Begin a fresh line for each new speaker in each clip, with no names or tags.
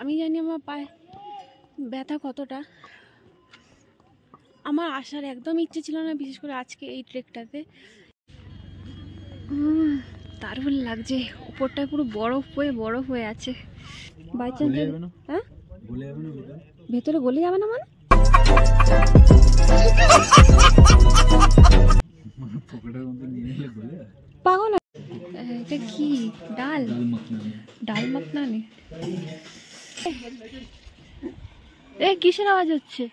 আমি জানি আমার পায়ে ব্যথা কতটা। আমার আসার একদম ইচ্ছে ছিল না, বিশেষ করে আজকে এই ট্রেকটাতে। দারুণ লাগছে, উপরটা পুরো বরফ হয়ে আছে। বাই চান্স হ্যাঁ ভেতরে গলে যাবে না মানে পাগল। এটা কি ডাল মাখনানি? কিসের আওয়াজ হচ্ছে?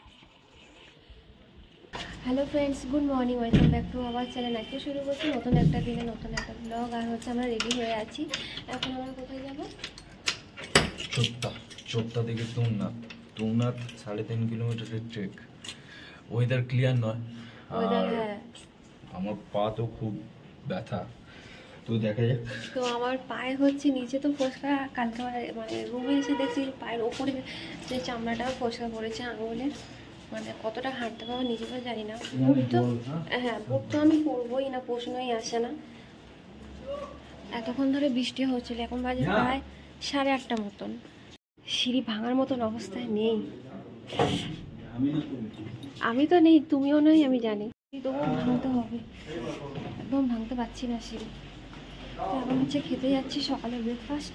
Hello friends, good morning, welcome back to our channel. আজকে শুরু করছি নতুন একটা দিনে নতুন একটা ব্লগ। আর হচ্ছে আমরা রেডি হয়ে আছি। এখন আমরা কোথায় যাবো?
চোপতা থেকে তুংনাথ 3.5 কিলোমিটারের ট্রেক। ওয়েদার ক্লিয়ার নয়, আমার পা তো খুব ব্যথা, তো দেখা যাক।
তো আমার পায়ে হচ্ছে নিচে তো ফোসকা, কালকে মানে রুমে এসে দেখছি পায়ের ওপরে যে চামড়াটাও ফোসকা পড়েছে আঙুলে। মানে কতটা হাঁটতে পারবো নিজেকেও জানি না। বুট তো বুট তো আমি পরবোই না, প্রশ্নই আসে না। এতক্ষণ ধরে বৃষ্টি হচ্ছিল, এখন বাজে প্রায় 8:30 মতন। সিঁড়ি ভাঙার মতন অবস্থায় নেই। আমি তো নেই, তুমিও নেই, আমি জানি, তবুও ভাঙতে হবে। একদম ভাঙতে পারছি না সিঁড়ি। তো এখন হচ্ছে খেতে যাচ্ছি সকালের ব্রেকফাস্ট।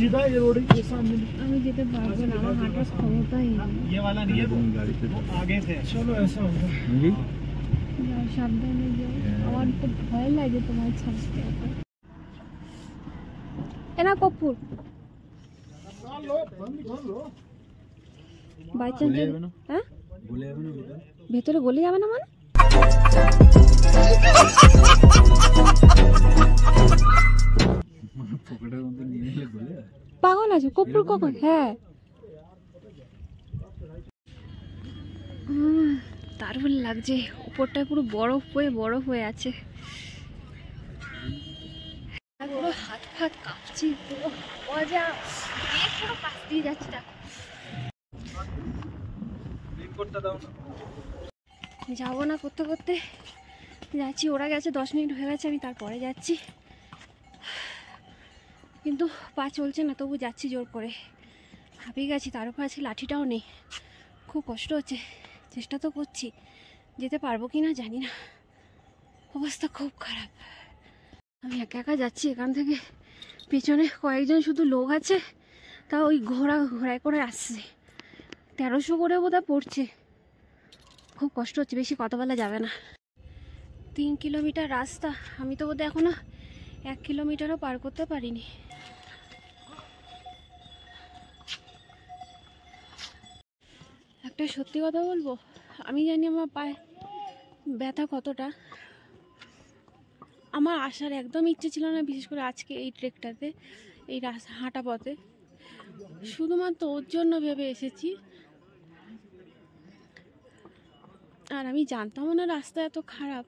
सीधा ये रोड के सामने।
আমি যেতে পারবো না, আমার হাঁটার ক্ষমতাই নেই।
ये वाला नहीं है, गाड़ी से आगे थे। चलो ऐसा होगा।
সাবধানে যাও, আমার তো ভয় লাগে তোমার ছাড়তে। এনা কপুর বাই চান্স হ্যাঁ ভেতরে গলে যাবে না মানে পাগল আছে কপুর কখন? হ্যাঁ দারুণ লাগছে, উপরটা পুরো বরফ হয়ে আছে। পুরো হাত ফাত কাঁপছি, পুরো মজা, পুরো পাশ দিয়ে যাচ্ছে। যাবো না করতে করতে যাচ্ছি। ওরা গেছে 10 মিনিট হয়ে গেছে, আমি তারপরে যাচ্ছি। কিন্তু পা চলছে না, তবু যাচ্ছি জোর করে। হাঁপিয়ে গেছি, তার উপর আছে লাঠিটাও নেই। খুব কষ্ট হচ্ছে, চেষ্টা তো করছি। যেতে পারবো কি না জানি না, অবস্থা খুব খারাপ। আমি একা একা যাচ্ছি এখান থেকে। পেছনে কয়েকজন শুধু লোক আছে, তা ওই ঘোড়ায় করে আসছে। 1300 করে বোধহয় পড়ছে। খুব কষ্ট হচ্ছে, বেশি কথা বলা যাবে না। 3 কিলোমিটার রাস্তা, আমি তো বোধহয় এখনো 1 কিলোমিটারও পার করতে পারিনি। একটা সত্যি কথা বলবো, আমি জানি আমার পায়ে ব্যথা কতটা। আমার আসার একদম ইচ্ছে ছিল না, বিশেষ করে আজকে এই ট্রেকটাতে, এই হাঁটা পথে। শুধুমাত্র ওর জন্য ভেবে এসেছি। আর আমি জানতাম না রাস্তা এত খারাপ,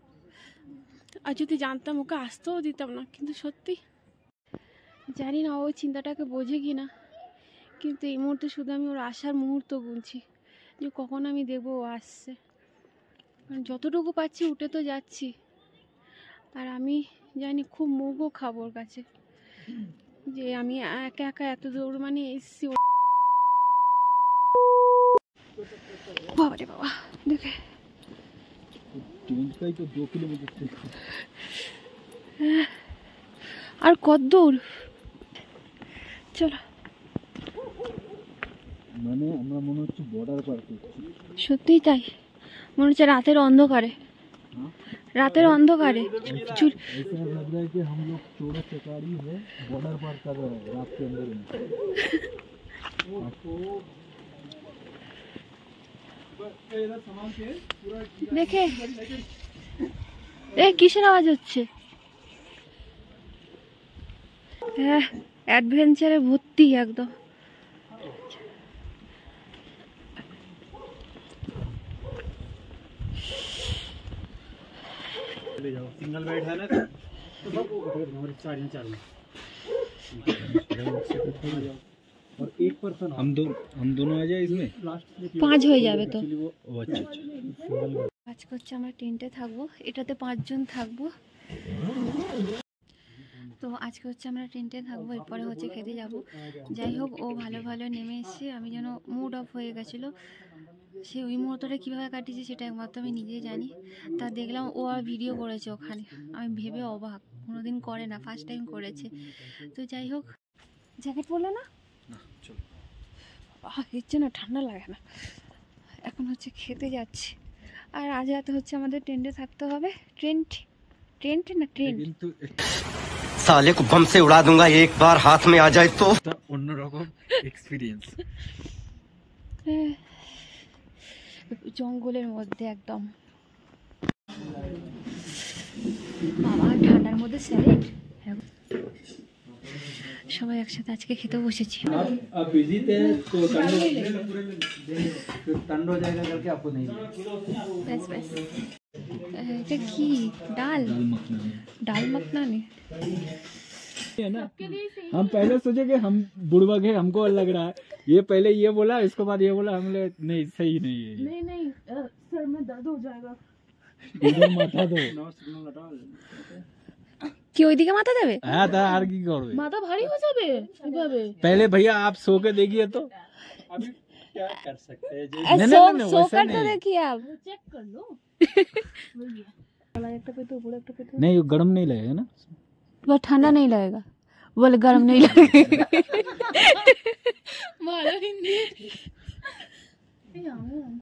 আর যদি জানতাম ওকে আসতেও দিতাম না। কিন্তু সত্যি জানি না ওই চিন্তাটাকে বোঝে কি না, কিন্তু এই মুহূর্তে শুধু আমি ওর আসার মুহূর্ত গুনছি, যে কখন আমি দেখবো ও আসছে। কারণ যতটুকু পাচ্ছি উঠে তো যাচ্ছি। আর আমি জানি খুব মুখও খাবো ওর কাছে, যে আমি একা একা এত দূর মানে এসছি। বাবা রে বাবা, দেখে আর কত দূর? চলো।
মানে আমরা মনে হচ্ছে বর্ডার পার করছি।
সত্যিই তাই, মনে হচ্ছে রাতের অন্ধকারে। রাতের অন্ধকারে চুরি।
ऐसा लग रहा है कि हम लोग चोर चकारी है, बॉर्डर पार कर रहे हैं रात के अंदर में।
দেখে এ কিসের আওয়াজ হচ্ছে? হ্যাঁ, অ্যাডভেঞ্চারে ভর্তি একদম।
सिंगल बेड है ना, हमारे 4 और एक पर्सन हम दोनों आ जाए इसमें।
5 হয়ে যাবে তো।
ओ अच्छा अच्छा।
আজকে হচ্ছে আমরা টেন্টে থাকবো, এটাতে 5 জন থাকবো। তো আজকে হচ্ছে আমরা টেন্টে থাকবো, এরপরে হচ্ছে খেতে যাব। যাই হোক, ও ভালো ভালো নেমে এসছে, আমি যেন মুড অফ হয়ে গেছিলো। সে ওই মুহূর্তটা কীভাবে কাটিয়েছে সেটা একমাত্র আমি নিজেই জানি। তা দেখলাম ও আর ভিডিও করেছে ওখানে, আমি ভেবে অবাক, কোনোদিন করে না, ফার্স্ট টাইম করেছে। তো যাই হোক, জ্যাকেট পরলে না? ইচ্ছে না, ঠান্ডা লাগে না। এখন হচ্ছে খেতে যাচ্ছি, আর আজ রাতে হচ্ছে আমাদের টেন্টে থাকতে হবে। ট্রেন্ট না ট্রেন,
साले को बम से उड़ा दूंगा एक बार हाथ में आ जाए तो।
অন্যরকম এক্সপিরিয়েন্স।
জঙ্গলের মধ্যে একদম। বাবা, ঠান্ডার মধ্যে স্যালাড। সবাই একসাথে আজকে খেতে বসেছি।
आप बिजी थे तो ठंड हो जाएगा करके आपको नहीं।
ব্যাস ব্যাস। এটা কি? ডাল मखनी
है ना, हम पहले सोचे कि हम बुढ़वा के, हमको लग रहा है ये पहले ये बोला, इसके बाद ये बोला, हमने नहीं सही नहीं है।
नहीं सर में दर्द हो जाएगा।
इधर माथा दो।
কি ওইদিকে মাথা দেবে?
হ্যাঁ, তা আর কি করবে,
মাথা ভারী হয়ে যাবে এভাবে।
पहले भैया आप सो के देखिए तो अभी क्या कर सकते हैं।
सो कर तो देखिए, आप चेक कर लो। একটা পেতে উপরে একটা পেতে,
नहीं गर्म नहीं लगेगा ना,
वो ठंडा नहीं लगेगा, बोले गर्म नहीं लगेगा। ভালো হিন্দি।